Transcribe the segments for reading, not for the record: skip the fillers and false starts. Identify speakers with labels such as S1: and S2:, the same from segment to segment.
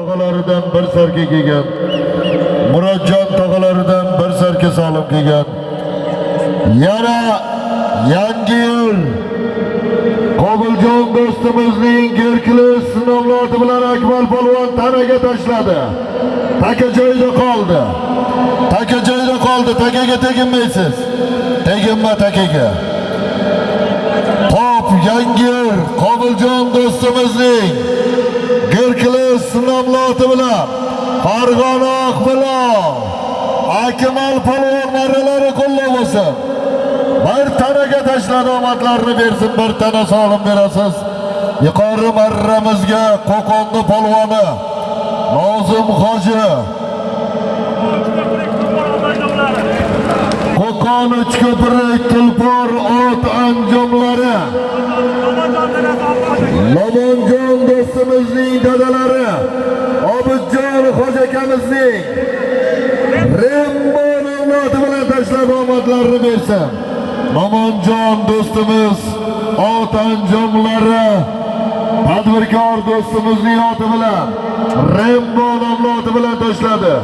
S1: tog'alaridan bir sarka kelgan. Murodjon tog'alaridan bir sarka solim kelgan. Yana yangi yil Qobiljon do'stimizning Gerkli sinovlari bilan Akmal polvon tanaga tashladi. Taka joyida qoldi. Taka joyida qoldi. Takaga teginmaysiz. Teginma takaga. Top yangi yil Qobiljon do'stimizning Gerkli sinovlari bilan Farg'ona Oqbilon Akmal polvon marralari qo'llab olsin. Bir tanaga tashladi, omadlarini bersin, bir tana solim berasiz. Yuqori marramizga Qo'qonni polvoni Nozim Hoji. Qo'qon Uchko'prik Tulpor ot anjomlari. Lomonjon do'stimizning dadalari, Obidjon Hoji akamizning Rembo nomloti bilan tashlab omadlarini bersin. Lomonjon do'stimiz ot anjomlari tadbirkor do'stimizning oti bilan Rembo nomloti bilan tashladi.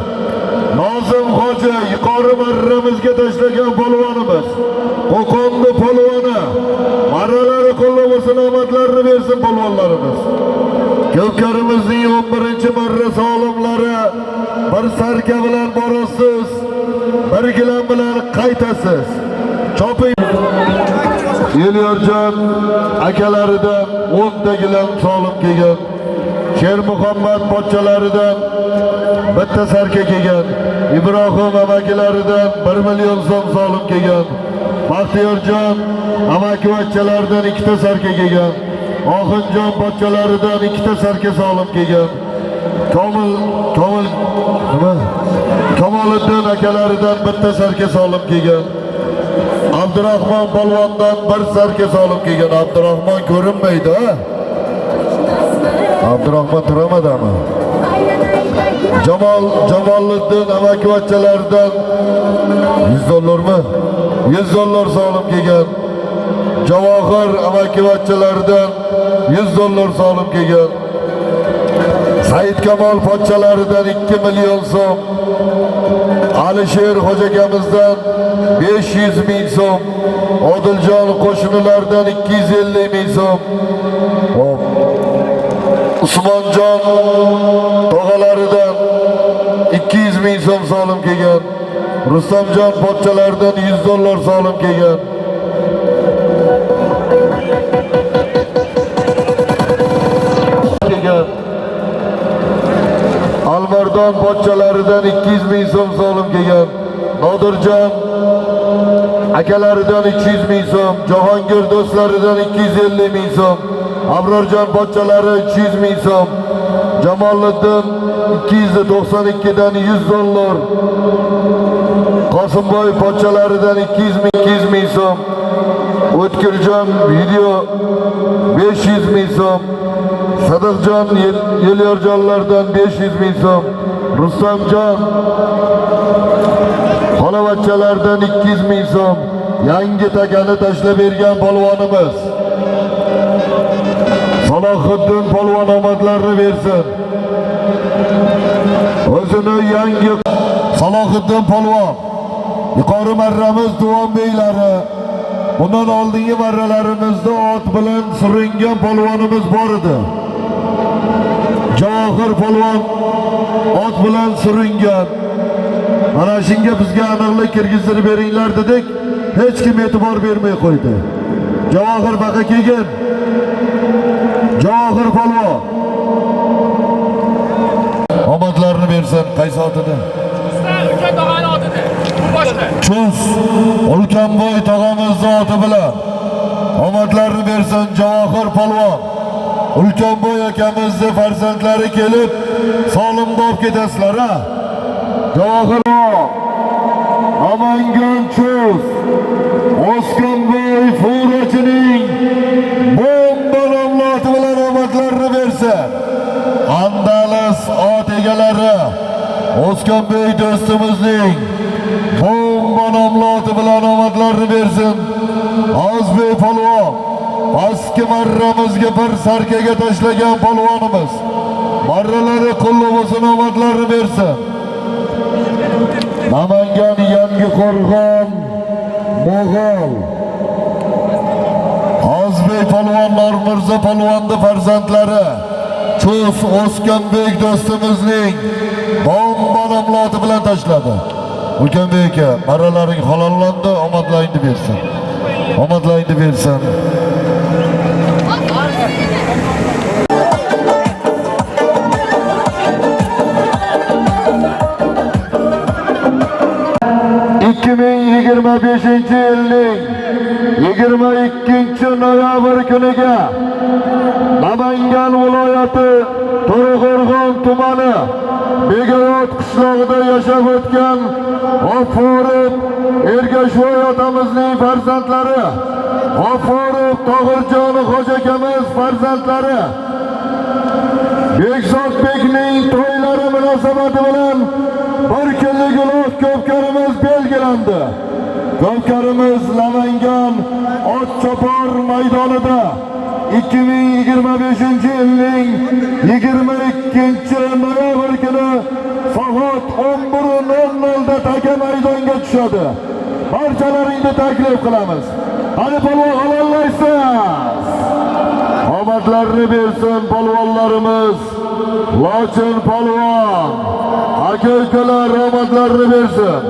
S1: Nozim Hoji yuqori marramizga tashlagan polvonimiz. Qo'qonni polvoni. Marralari qo'llab olsin, omadlarini bersin polvonlarimiz. Ko'pkarimizning 11-marra solimlari bir sarka bilan borasiz, bir gilam bilan qaytasiz. Choping. Elyorjon akalaridan 10 ta gilam solim kelgan. Sher Muhammad pochchalaridan bitta sarka kelgan. Ibrohim amakilaridan 1 million so'm solim kelgan. Baxtiyorjon amakivachchalaridan 2 ta sarka kelgan. Oxinjon pochchalaridan 2 ta sarka solim kelgan. Kamoliddin akalaridan bitta sarka solim kelgan. Abdurahmon polvondan bir sarka solim kelgan. Abdurahmon ko'rinmaydi, ha? Abdurahmon turamadimi? Jamoliddin amakivachchalaridan 100 dollarmi? 100 dollar solim kelgan. Javohir amakivachchalaridan 100 dollar solim kelgan. Said Kamol pochchalaridan 2 million so'm. Alisher Hoji akamizdan 500 ming so'm. Odiljon qo'shnilardan 250 ming so'm. Usmonjon tog'alaridan 200 ming so'm solim kelgan. Rustamjon pochchalaridan 100 dollar solim kelgan. Almardon pochchalaridan 200 ming so'm solim kelgan. Nodirjon akalaridan 200 ming so'm. Jahongir do'stlaridan 250 ming so'm. Abrorjon pochchalari 300 ming so'm. Jamoliddin 292 dan 100 dollar. Qosimboy pochchalaridan 200 ming so'm. O'tkirjon video 500 ming so'm. Sadiqjon Elyorjonlardan 500 ming so'm. Rustamjon xolavachchalardan 200 ming so'm. Yangi takani tashlab bergan polvonimiz Salohiddin polvon omadlarini bersin. O'zini yangi Salohiddin polvon yuqori marramiz Duon beylari. Bundan oldingi marralarimizda ot bilan suringan polvonimiz bor edi. Javohir polvon ot bilan suringan. Mana shunga bizga aniqlik kirgiztirib beringlar dedik. Hech kim e'tibor bermay qo'ydi. Javohir baqa kelgan. Javohir polvon omadlarini bersin. Qaysi otida?
S2: Ulkan tog'ani otida. Bu boshqa.
S1: Chus Ulkanboy tog'amizning oti bilan omadlarini bersin Javohir polvon. Ulkanboy akamizning farzandlari kelib solimda olib ketasizlar, ha? Javohir Namangan Chus Oskonboy Furachining bomba nomloti bilan omadlarini bersin. Andalas ot egalari Oskonboy do'stimizning bomba nomloti bilan omadlarini bersin. Ozbek polvon pastki marramizga bir sarkaga tashlagan polvonimiz. marralari qo'lli bo'lsin, omadlarini bersin. Namangan yangi qo'rg'on Mo'g'ul Ozbek polvon Normirzo polvonni farzandlari Cho'z O'skanbek do'stimizning bomba nomloti bilan tashladi. Ulkanbek aka, marralaring halollandi, omadlaringni bersin. Omadlaringni bersin. yilning 22 noyabr kuniga Namangan viloyati To'raqo'rg'on tumani Begayot qishlog'ida yashab o'tgan G'ofurov Ergashoy otamizning farzandlari, G'ofurov Tohirjon xo'ja akamiz farzandlari Bekzodbekning to'ylari munosabati bilan bir kunlik ulug' ko'pkarimiz belgilandi. Ko'pkarimiz Namangan Otchopar maydonida 2025-yilning 22 noyabr kuni soat 11:00 da taka maydonga tushadi. Barchalaringni taklif qilamiz. Qani polvon halollaysiz. Omadlarini bersin polvonlarimiz. Lochin polvon aka-ukalar omadlarini bersin.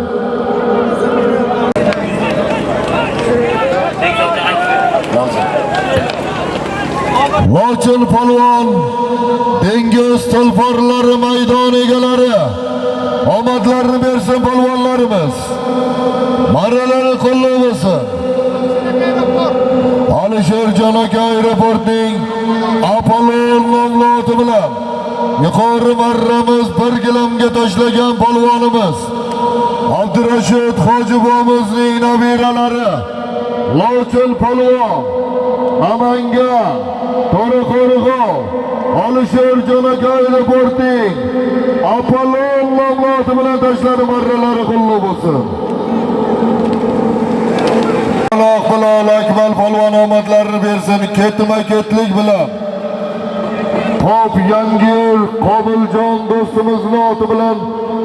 S1: Lochin polvon dengiz tulporlari maydon egalari omadlarini bersin polvonlarimiz. Marralari qo'lli bo'lsin. Alisherjon aka aeroportning Apollon nomloti bilan yuqori marramiz bir gilamga tashlagan polvonimiz Abdurashid Hojibomizning nabiralari Lochin polvon Namangan To'raqo'rg'on Alisherjon aka aeroportning Apollon nomloti bilan tashladi. Marralari qo'lli bo'lsin. Bilal Akmal polvon omadlarini bersin. Ketma-ketlik bilan Top Yangil Qobiljon do'stimizning oti bilan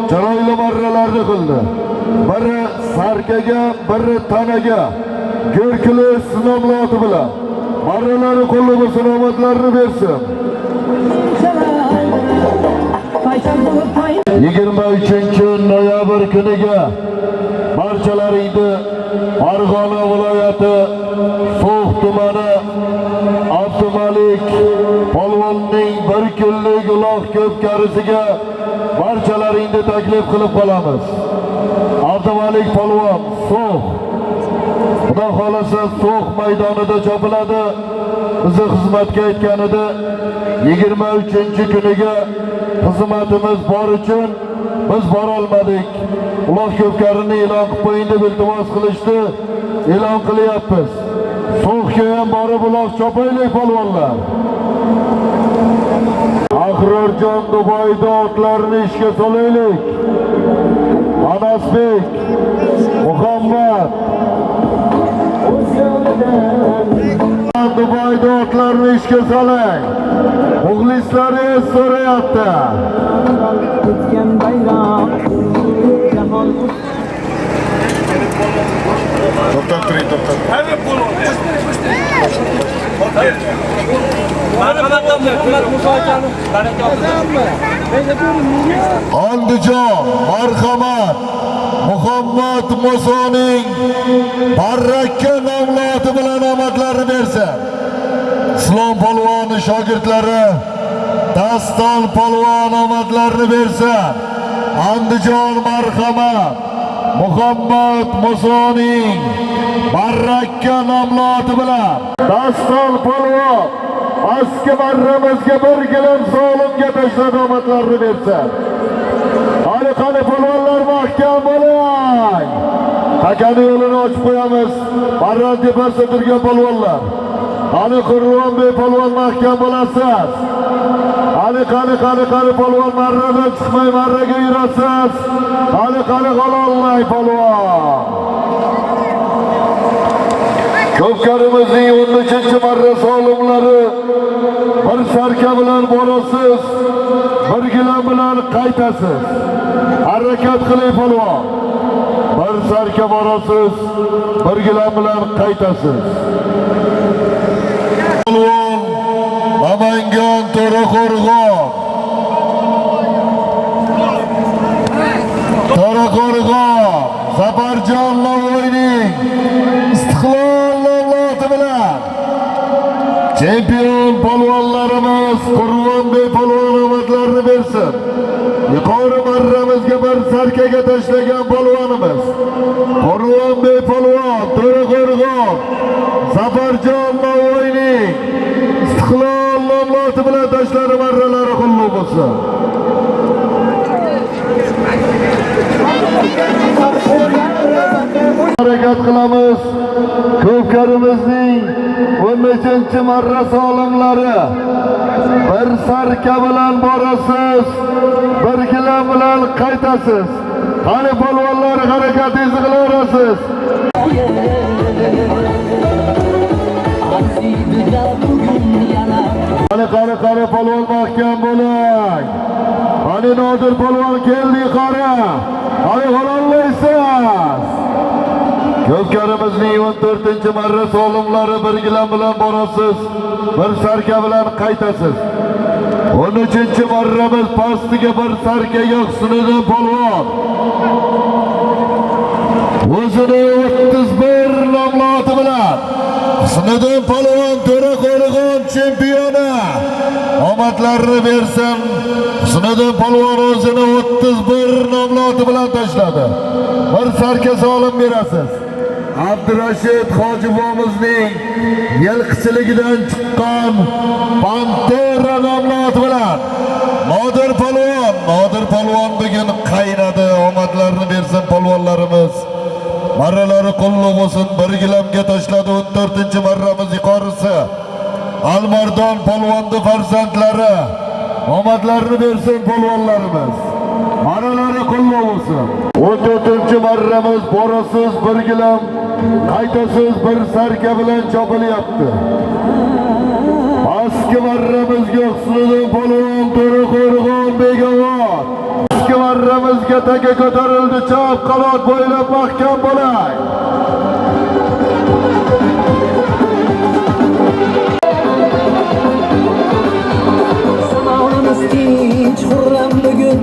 S1: chiroyli marralarni qildi. Biri sarkaga, biri tanaga Go'rkili nomli oti bilan marralari qo'lli bo'lsin, omadlarini bersin. 23 noyabr kuniga barchalaringni Farg'ona viloyati So'x tumani Abdumalik polvonning bir kunlik ulug' ko'pkarisiga barchalaringni taklif qilib qolamiz. Abdumalik polvon So'x, Xudo xolasa So'x maydonida chopiladi. Bizi xizmatga aytganida 23-kuniga xizmatimiz bor uchun biz bora olmadik. Ulug' ko'pkarini e'lon qilib qo'ying deb iltimos qilishdi. E'lon qilyapmiz. So'xga ham borib uloq chopaylik polvonlar. Ahrorjon Dubayda otlarni ishga solaylik. Anasbek Muhammad Dubayda otlarni ishga soling. Muxlislaringiz so'rayapti. O'tgan bayroq jahon to'xtab turing, to'xtab. Andijon marhamat Muhammad Musoning Barrakka nomloti bilan omadlarini bersin. Islom polvoni shogirdlari Daston polvon omadlarini bersin. Andijon marhamat Muhammad Musoning Barrakka nomloti bilan Daston polvon aski marramizga bir gilam so'limga tashladi, omadlarini bersin. Qani polvonlar mahkam bo'ling. Takani yo'lini ochib qo'yamiz. Marra tepasida turgan polvonlar. Qani Qur'onbek polvon mahkam bo'lasiz. Qani polvon marradan chiqmay marraga yurasiz. Qani qololmay polvon. Ko'pkarimizning 13-marra solimlari bir sarka bilan borasiz, bir gilam bilan qaytasiz. Harakat qiling polvon. Bir sarka borasiz, bir gilam bilan qaytasiz. Polvon Namangan To'raqo'rg'on. To'raqo'rg'on Zafarjon Navoiyning Istiqlol nomloti bilan chempion polvonlarimiz Qurvonbek polvon omadlarini bersin. Yuqori marramizga bir sarkaga tashlagan polvonimiz Qurvonbek polvon To'raqo'rg'on Zafarjon Navoiyning Istiqlol nomloti bilan tashlari marralari qullub bo'lsin. Harakat qilamiz. Ko'pkarimizning 13-marra solimlari bir sarka bilan borasiz, bir gilam bilan qaytasiz. Qani polvonlar harakatingizni qilaverasiz. Qani polvon mahkam bo'ling. Qani Nodir polvon keldi qora. Qani g'olollaysiz. Ko'pkarimizning 14-marra solimlari bir gilam bilan borasiz, bir sarka bilan qaytasiz. 13-marramiz pastiga bir sarka yo'qsinidan polvon. O'zini 31 nomloti bilan Husniddin polvon To'raqo'rg'on chempioni omadlarini bersin. Husniddin polvon o'zini 31 nomloti bilan tashladi. Bir sarka solim berasiz. Abdurashid Hojibomizning yilqichiligidan chiqqan Pantera nomloti bilan Nodir polvon bugun qaynadi. Omadlarini bersin polvonlarimiz. Marralari qullub bo'lsin. Bir gilamga tashladi 14-marramiz yuqorisi. Almardon polvonning farzandlari. Omadlarini bersin polvonlarimiz. Marralari qullub bo'lsin. 14-marramiz borasiz, bir gilam qaytasiz, bir sarka bilan chopilyapti. Pastki marramizga Husniddin polvon To'raqo'rg'on Begavor. Pastki marramizga taka ko'tarildi. Chap qanot bo'ylab mahkam bo'lay.
S3: Zamonimiz tinch, xurram bugun,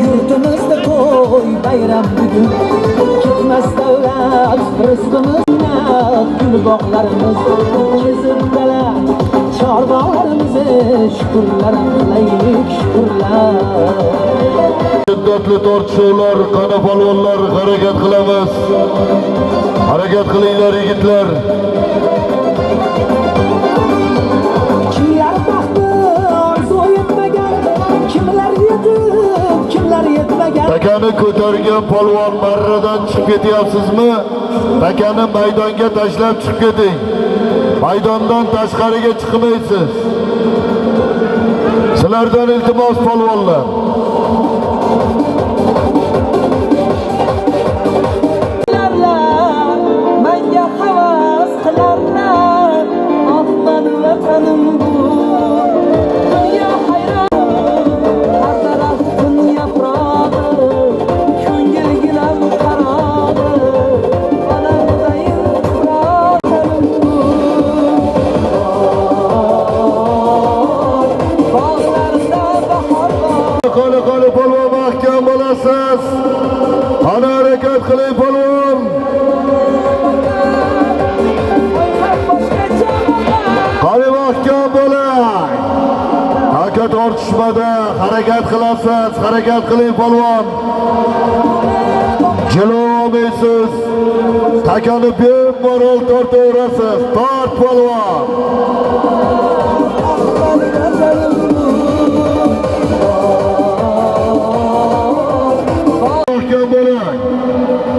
S3: yurtimizda to'y bayram bugun. Ketmas davlat, rizqimiz gul bog'larimiz, kezib dala, chorbog'larimiz, shukrlar qilaylik, shukrlar.
S1: Shiddatli tortishuvlar, qani polvonlar harakat qilamiz. Harakat qilinglar yigitlar.
S3: Kimlar baxti orzu yetmagan, kimlar yetib, kimlar yetmagan.
S1: Takani ko'targan polvon marradan chiqib ketyapsizmi? Takani maydonga tashlab chiqib keting. Maydondan tashqariga chiqmaysiz. Sizlardan iltimos polvonlar.
S3: Menga havas qilarlar, Ahmad vatanim bu. Dunyo hayron, har taraf dunyo yaprog'i, ko'ngil gilam qarog'i, onamdayin vatanim bu. Bog'larda bahor bor.
S1: Qani polvon mahkam bo'lasiz. Qani harakat qiling polvon. Qani mahkam bo'ling. Taka tortishmada harakat qilasiz. Harakat qiling polvon. Jilolmaysiz. Takani bemalol tortaverasiz. Tort polvon. Mahkam bo'ling.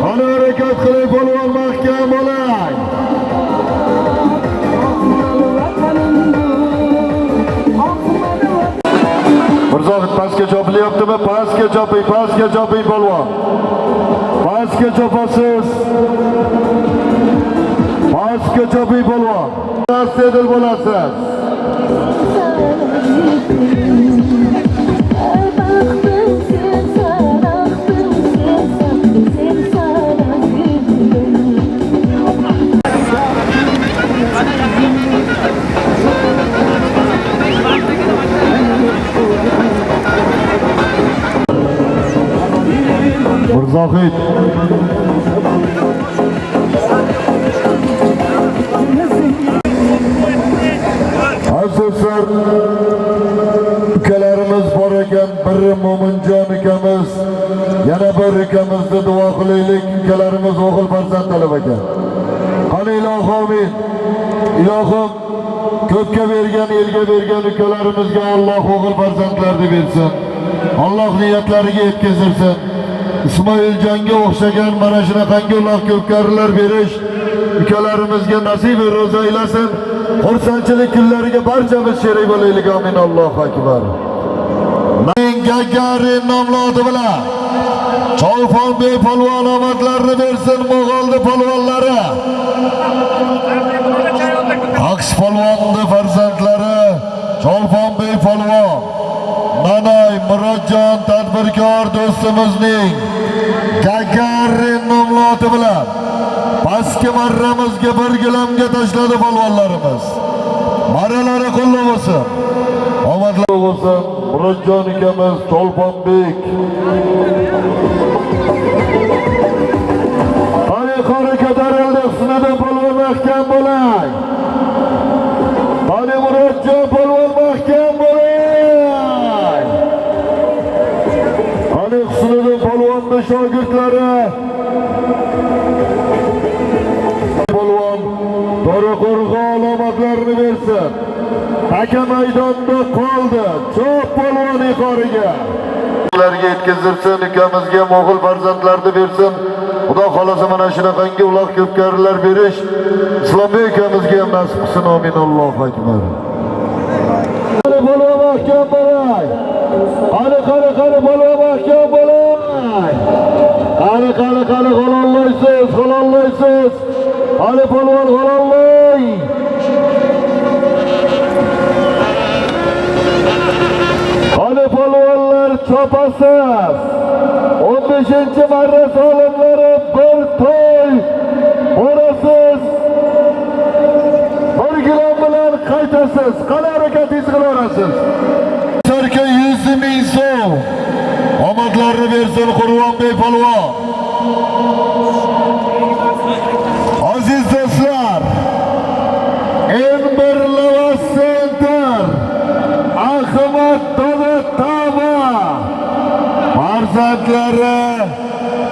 S1: Qani harakat qiling polvon, mahkam bo'ling. Mirzohid pastga chopilyaptimi? Pastga choping polvon. Pastga chopasiz. Pastga chopiy polvon. Sedil bo'lasiz. Mirzohid. Azizlar, ukalarimiz bor ekan, biri Mo'minjon ukamiz, yana bir ukamizni duo qilaylik. Ukalarimiz o'g'il farzand talab ekan. Qani ilohim, amin. Ilohim ko'pga bergan, elga bergan ukalarimizga Alloh o'g'il farzandlarni bersin. Alloh niyatlariga yetkazsin. Ismoiljonga o'xshagan mana shunaqangi uloq ko'pkarilar berish ukalarimizga nasib ro'za aylasin. Xursandchilik kunlariga barchamiz sherik bo'laylik. Amin. Allohu akbar. Men Gagarin nomli oti bilan Cholponbek polvon omadlarini bersin. Mo'g'oldi polvonlari, Aqsh polvonni farzandlari Cholponbek polvon, Nanay Murodjon tadbirkor do'stimizning Gagarin nomli oti bilan pastki marramizga bir gilamga tashladi polvonlarimiz. Marralari qo'llab bo'lsin. Omadlar bo'lsin. Murodjon ukamiz Cholponbek. Qani ko'tarildi, sinada polvon mahkam bo'lay. Qani Murodjon polvon mahkam bo'lay. Qani Husniddin polvonning shogirdlari polvon To'raqo'rg'on alomatlarini bersin. Aka maydonda qoldi. Cho'p polvon yuqoriga. Ularga yetkazilsin, ukamizga o'g'il farzandlarni bersin. Xudo xolasa mana shunaqangi uloq ko'pkarilar berish Islombek ukamizga ham nasib qilsin. Amin. Allohu akbar. Polvon mahkam bo'lay. Qani polvon mahkam bo'lay. Qani g'olollaysiz. Qani polvon g'olollay. Qani polvonlar chopasiz. 15-marra solimlari bir to'y borasiz. Bir gilam bilan qaytasiz. Qani harakatingiz qilaverasiz. Sarka 100 ming so'm. Omadlarini bersin Qurbonbek polvon. Aziz do'stlar, Enber Lavas Center Ahmad Do'latova farzandlari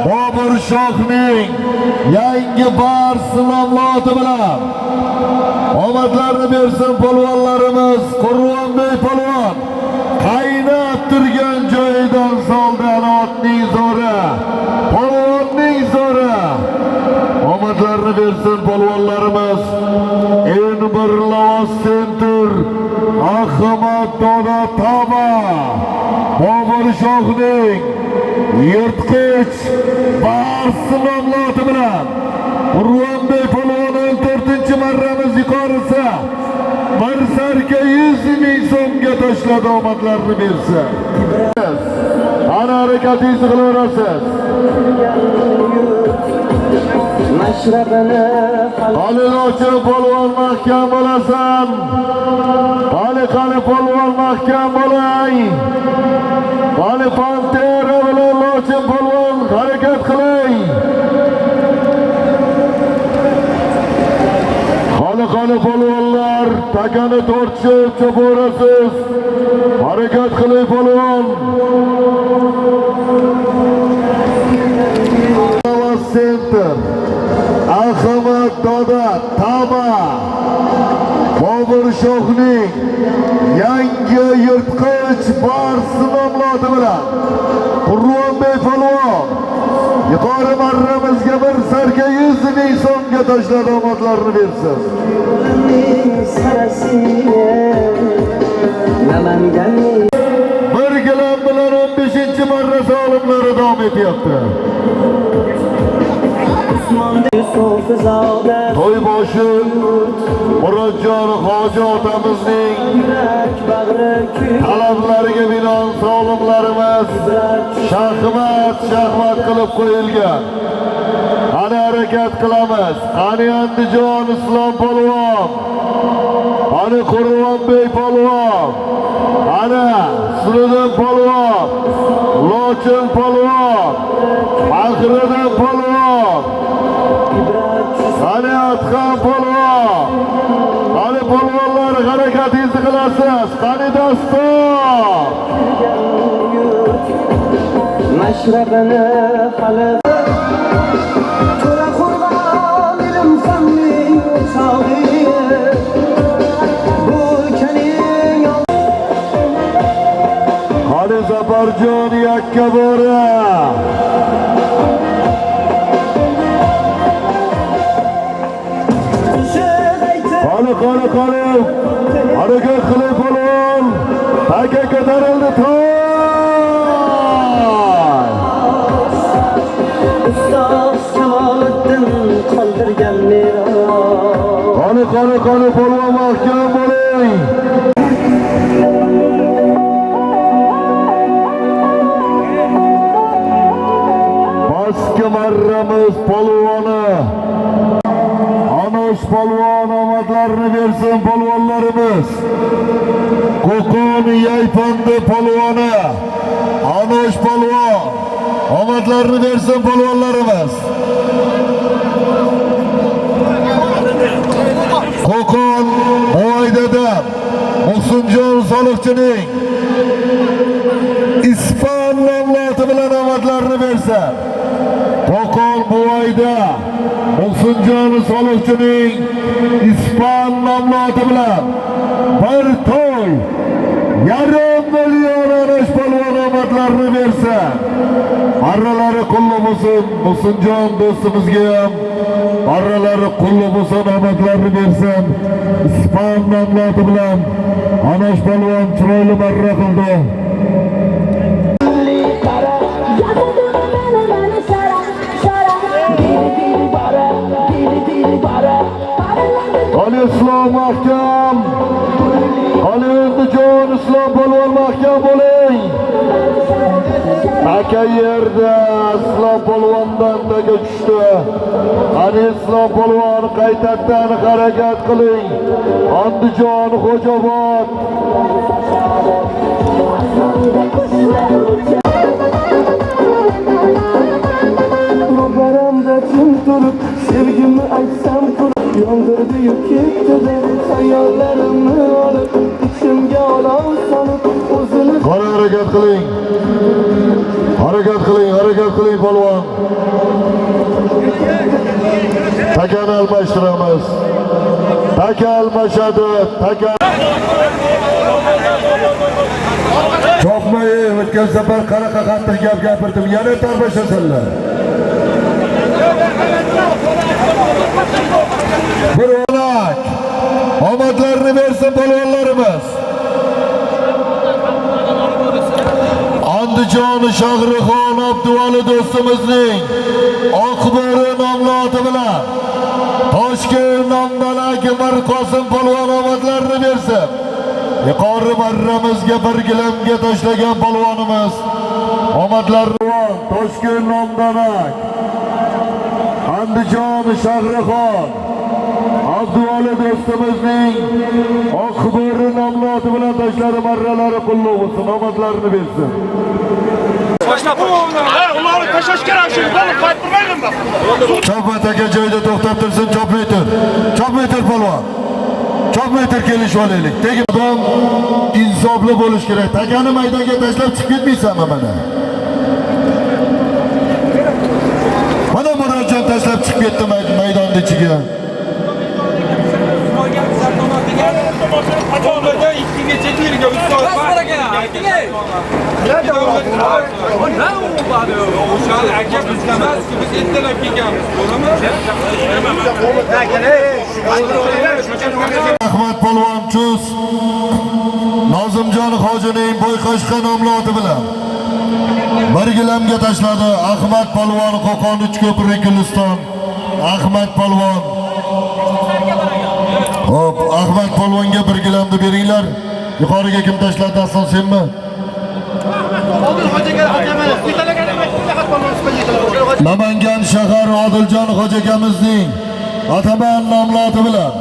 S1: Bobur Shohning yangi barslomloti bilan omadlarini bersin polvonlarimiz. Qurbonbek polvon qaynab turgan joyidan soldan otning zo'ri, polvonning zo'ri. Omadlarini bersin polvonlarimiz. Enber Lavas Center Ahmad Do'latova Bobur Shohning yirtqich barslomloti bilan Qurbonbek polvon 14-marramiz yuqorisi bir sarka 100 ming so'mga tashladi. Omadlarini bersin. Ana harakatingizni qilaverasiz. Qani polvon mahkam bo'lasan. Qani polvon mahkam bo'lay. Qani Pantera bilan Lochin polvon harakat qilay. Qani polvonlar takani tortishib cho'porasiz. Harakat qilay polvon. Lavas Center Ahmad Do'latova Bobur Shohning yangi yirtqich barslomloti bilan Qurbonbek polvon yuqori marramizga bir sarka 100 ming so'mga tashladi. Omadlarini bersin. Bir gilam bilan 15-marra solimlari davom etyapti.
S3: osmonda Yusuf zoda
S1: To'yboshi Murodjon Hoji otamizning
S3: yurak bag'ri kuyib
S1: talablariga binoan sog'liqlarimiz shaxmat qilib qo'yilgan. Qani harakat qilamiz. Qani Andijon Islom polvon, qani Qo'rg'onbek polvon, qani Suriddin polvon, Lochin polvon, Faxriddin polvon, qani Atxon polvon, qani polvonlar harakatingizni qilasiz. Qani dastur.
S3: mashrabini hali to'la qurban ilm fanning sog'i bu ulkaning
S1: Qani Zafarjon Yakkabora. Qani harakat qiling polvon. Taka ko'tarildi to'y.
S3: ustoz Kamoliddin qoldirgan meros
S1: Qani polvon mahkam bo'ling. Pastki marramiz polvoni Anosh polvon omadlarini bersin polvonlarimiz. Qo'qon Yaypandi polvoni Anosh polvon omadlarini bersin polvonlarimiz. Qo'qon Boydada Muhsinjon Soliqchining ispan nomloti bilan omadlarini bersin. Qo'qon Boyda Muhsinjon Soliqchining ispan nomloti bilan bir to'y 1,5 million Anosh polvon omadlarini bersin. Marralari qulli bo'lsin. Muhsinjon do'stimizga ham marralari qulli bo'lsin, omadlarini bersin. Ispan nomloti bilan Anosh polvon chiroyli marra qildi. Qani Islom mahkam, qani Andijon Islom polvon mahkam bo'ling. Taka yerda Islom polvondan taka tushdi. Qani Islom polvon qaytadan harakat qiling. Andijon Xo'jobod.
S3: ro'baramda jim turib sevgimni aytsam qurib yondirdi-yu ketdi xayollarimni olib ichimga olov solib o'zini
S1: Qani harakat qiling. Harakat qiling polvon. Takani almashtiramiz. Taka almashadi. Taka Chopmay o'tgan safar qanaqa qattiq gap gapirdim. Yana tarbashasanlar. Bir o'lak omadlarini bersin polvonlarimiz. Andijon Shahrixon Abduvali do'stimizning Oqbari nomloti bilan Toshkent nomdagi Mirqosim polvon omadlarini bersin. Yuqori marramizga bir gilamga tashlagan polvonimiz omadlarini Toshkent nomdanak Andijon Shahrixon Abduvali do'stimizning Oqbari nomloti bilan tashlari marralari qulluq bo'lsin, omadlarini bersin.
S2: Ularni tashlash kerak, shu bo'lib qaytmayman bak.
S1: Chopmat aka joyida to'xtab tursin, chopmay tur polvon. Chopmay tur kelishib olaylik. Tegi odam insofli bo'lish kerak. Takani maydonga tashlab chiqib ketmaysanmi mana? Mana Murodjon tashlab chiqib ketdi maydonning ichiga. Ahmad polvon Chus Nozimjon hojining bo'yqashqa nomloti bilan bir gilamga tashladi. Ahmad polvon Qo'qon Uchko'prik Guliston Ahmad Polvon. Hop, Ahmad Polvonga 1 gilamni beringlar. Yuqoriga kim tashladi, Hasan senmi? Namangan shahar Odiljon Xo'jakamizning Ataman nomloti bilan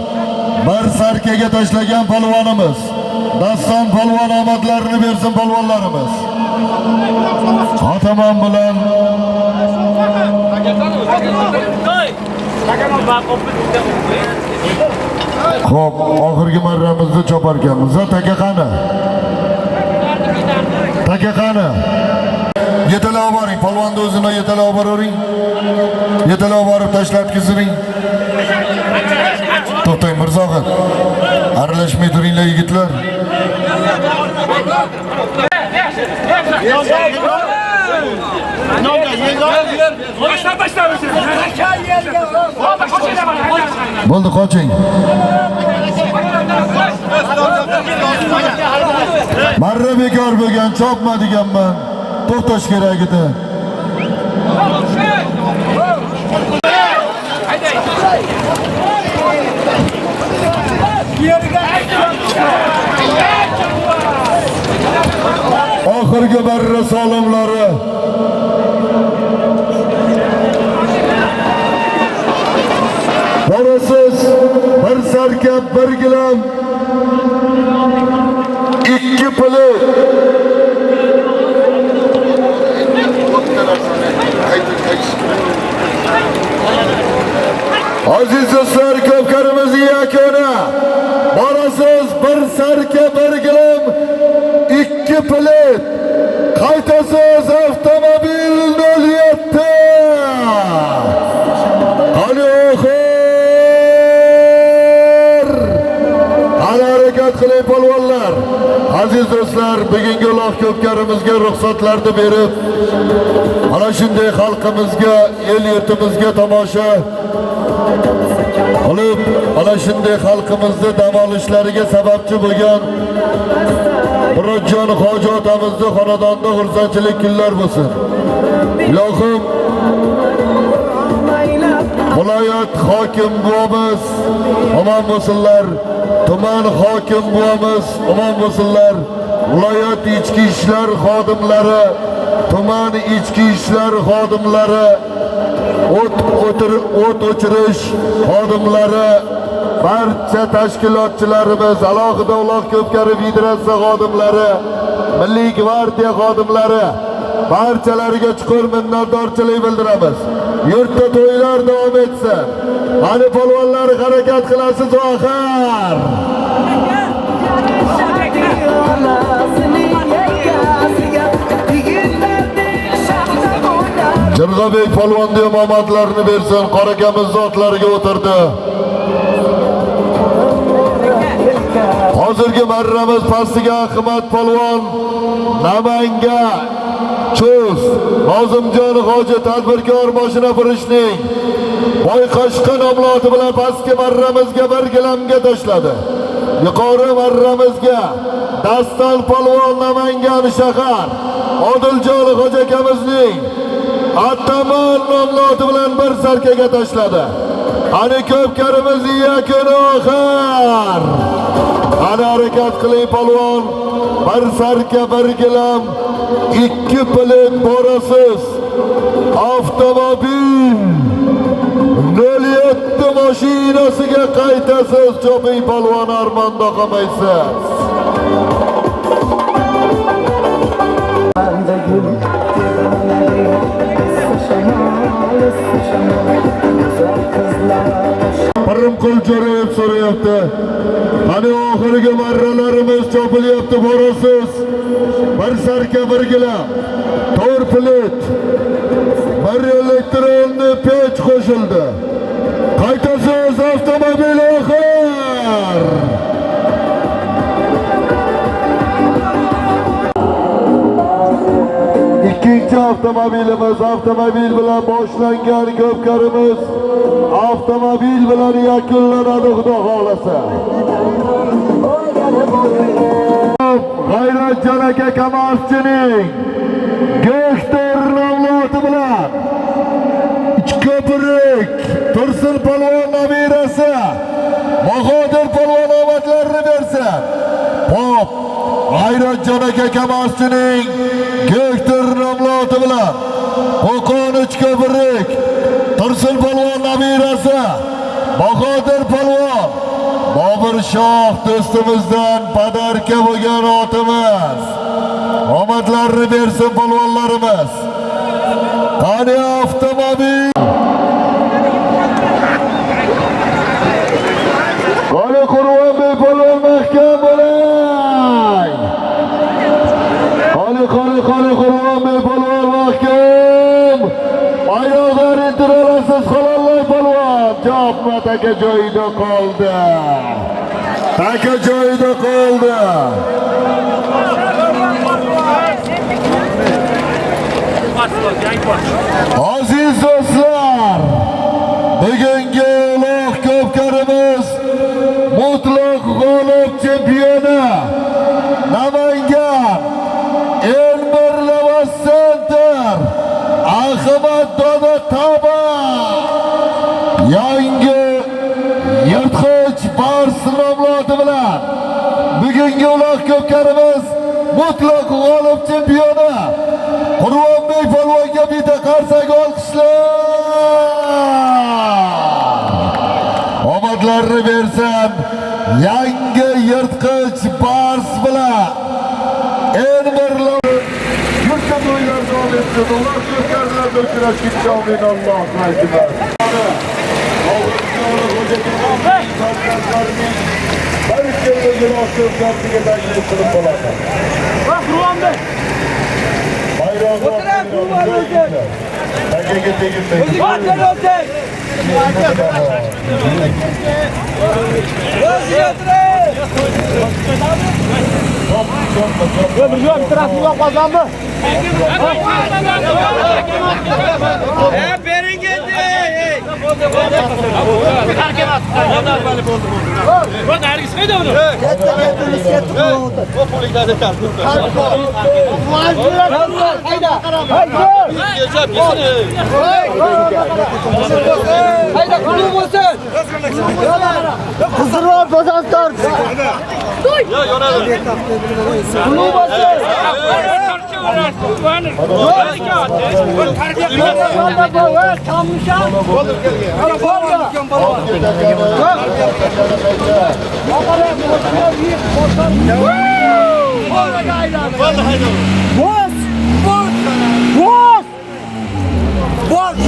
S1: bir sarkaga tashlagan polvonimiz. Daston polvon omadlarini bersin polvonlarimiz. Ataman bilan Xo'p, oxirgi marramizni choparkanmiz. Taka qani? Taka qani? Yetalab boring, polvonni o'zini yetalab boravering. Yetalab borib tashlatkizing. To'xtang Mirzohid. Aralashmay turinglar yigitlar. Bo'ldi, qoching. Marra bekor bo'lgan, chopma deganman. To'xtash kerak edi. Oxirgi marra solimlari borasiz, bir sarkab, 1 gilam, 2 pilit. Aziz do'stlar, ko'pkarimizning yakuni. Borasiz, 1 sarka, 1 gilam, 2 pilit. Qaytasiz, avtomobil 07. Qani oxir. Qani harakat qiling polvonlar. Aziz do'stlar, bugungi uloq ko'pkarimizga ruxsatlarni berib, ana shunday xalqimizga, el yurtimizga tomosha qilib, ana shunday xalqimizni dam olishlariga sababchi bo'lgan Murodjon Hoji otamizni xonadonida xursandchilik kunlar bo'lsin. Ilohim, viloyat hokim buvamiz omon bo'lsinlar. Tuman hokim buvamiz omon bo'lsinlar. Viloyat ichki ishlar xodimlari, tuman ichki ishlar xodimlari, o't o'chirish xodimlari, barcha tashkilotchilarimiz, alohida uloq ko'pkari federatsiya xodimlari, Milliy gvardiya xodimlari, barchalariga chuqur minnatdorchilik bildiramiz. Yurtda to'ylar davom etsin. Qani polvonlar harakat qilasiz oxir. Jirg'abek polvonga omadlarini bersin. Qorakamiz zotlariga o'tirdi. Hozirgi marramiz pastiga Ahmad polvon Namanga Cho'z Nozimjon Hoji tadbirkor moshina burishning Boyqashqa nomloti bilan pastki marramizga 1 gilamga tashladi. Yuqori marramizga Daston polvon Namangan shahar Odiljon Xo'jakamizning Ataman nomloti bilan 1 sarkaga tashladi. Qani ko'pkarimizning yakuni oxir. Qani harakat qiling polvon. 1 sarka, 1 gilam, 2 pilit borasiz. Avtomobil 07 mashinasiga qaytasiz. Choping polvon, armonda qolmaysiz. Parim qo'l jo'rayib so'rayapti. Qani oxirgi marralarimiz chopilyapti, borasiz. 1 sarka, 1 gilam, 4 pilit, 1 elektronli pech qo'shildi. Qaytasiz, avtomobil oxir. Ikkinchi avtomobilimiz, avtomobil bilan boshlangan ko'pkarimiz avtomobil bilan yakunlanadi, xudo xolasa. G'ayratjon aka Kamalchining Gektor nomloti bilan Ko'prik Tursun Polvon nabirasi Bahodir Polvon omadlarini bersin. Pop G'ayratjon aka Kamaschining Gektor nomli oti bilan Qo'qon 3-birlik Tursun Polvon nabirasi Bahodir Polvon Bobur Shoh do'stimizdan padarka bo'lgan otimiz. Omadlarini bersin polvonlarimiz. Qani avtomobil. Qani Qurvonbek polvon mahkam bo'ling. Qani Qurvonbek polvon mahkam. Bayroqlar intirolasiz qololmay polvon. Javob taka joyida qoldi. Taka joyida qoldi. Aziz do'stlar, bugungi ulug' ko'pkarimiz mutlaq g'olib chempioni Namangan Elmirlavas Center Ahmad Doda Taba yangi yirtqich Bars nomli oti bilan bugungi ulug' ko'pkarimiz mutlaq g'olib chempioni Qurvonbek polvonga bitta qarsak olqishlar. Omadlarini bersin. Yangi yirtqich Bars bilan Elmirlavas yurtda to'ylar davom etsin. Ulug' ko'pkarlarda uchrashib amin Alloh rahmat. Barchaga munosib tartibga taklif qilib bo'ladi.
S2: Qurvonbek.
S1: Bayroqlar Takaga tegib
S3: Hayda kulüp olsun. Kızırlar Bozantar. Kulüp olsun. Boş!